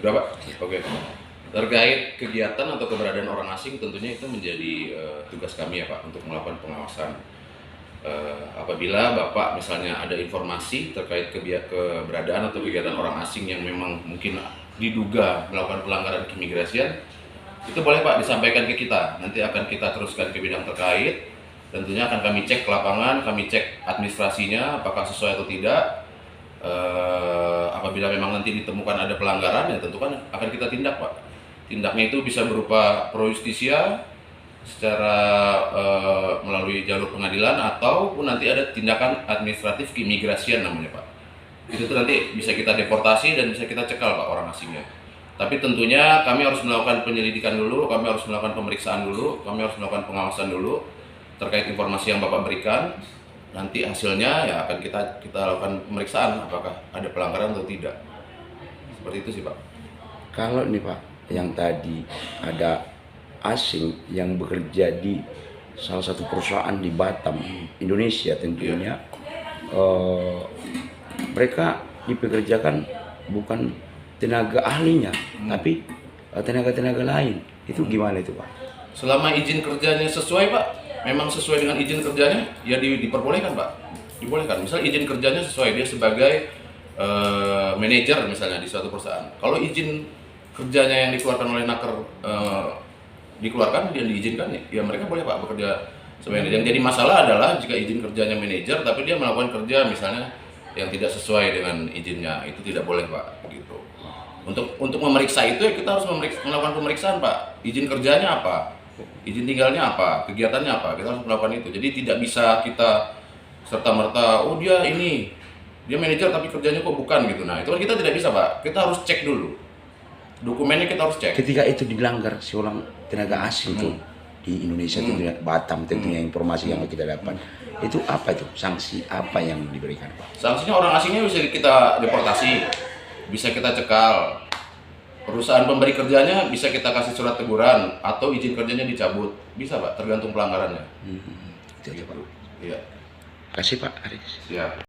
Udah Pak? Oke. Terkait kegiatan atau keberadaan orang asing tentunya itu menjadi tugas kami ya Pak untuk melakukan pengawasan. Apabila Bapak misalnya ada informasi terkait keberadaan atau kegiatan orang asing yang memang mungkin diduga melakukan pelanggaran keimigrasian, itu boleh Pak disampaikan ke kita. Nanti akan kita teruskan ke bidang terkait. Tentunya akan kami cek ke lapangan, kami cek administrasinya apakah sesuai atau tidak. Apabila memang nanti ditemukan ada pelanggaran, ya tentu kan akan kita tindak Pak. Tindaknya itu bisa berupa pro justisia secara melalui jalur pengadilan, ataupun nanti ada tindakan administratif keimigrasian namanya Pak. Itu tuh nanti bisa kita deportasi dan bisa kita cekal Pak orang asingnya. Tapi tentunya kami harus melakukan penyelidikan dulu, kami harus melakukan pemeriksaan dulu, kami harus melakukan pengawasan dulu terkait informasi yang Bapak berikan. Nanti hasilnya ya akan kita lakukan pemeriksaan apakah ada pelanggaran atau tidak. Seperti itu sih Pak. Kalau nih Pak, yang tadi ada asing yang bekerja di salah satu perusahaan di Batam, Indonesia tentunya, mereka dipekerjakan bukan tenaga ahlinya, tapi tenaga-tenaga lain. Itu gimana itu Pak? Selama izin kerjanya sesuai Pak, memang sesuai dengan izin kerjanya, ya diperbolehkan Pak. Dibolehkan. Misal izin kerjanya sesuai, dia sebagai manajer misalnya di suatu perusahaan. Kalau izin kerjanya yang dikeluarkan oleh Naker dikeluarkan dan diizinkan, ya mereka boleh Pak bekerja sebagai manajer. Yang jadi masalah adalah jika izin kerjanya manajer tapi dia melakukan kerja misalnya yang tidak sesuai dengan izinnya, itu tidak boleh Pak gitu. Untuk memeriksa itu ya kita harus melakukan pemeriksaan Pak. Izin kerjanya apa? Izin tinggalnya apa? Kegiatannya apa? Kita harus melakukan itu. Jadi tidak bisa kita serta-merta, oh dia manajer tapi kerjanya kok bukan gitu. Nah, itu kan kita tidak bisa Pak. Kita harus cek dulu. Dokumennya kita harus cek. Ketika itu dilanggar seorang tenaga asing tuh di Indonesia, tentunya Batam, tentunya informasi yang kita dapat, itu apa itu sanksi apa yang diberikan Pak? Sanksinya orang asingnya bisa kita deportasi, bisa kita cekal. Perusahaan pemberi kerjanya bisa kita kasih surat teguran atau izin kerjanya dicabut. Bisa Pak, tergantung pelanggarannya. Itu aja Pak. Iya. Kasih Pak Aris. Siap.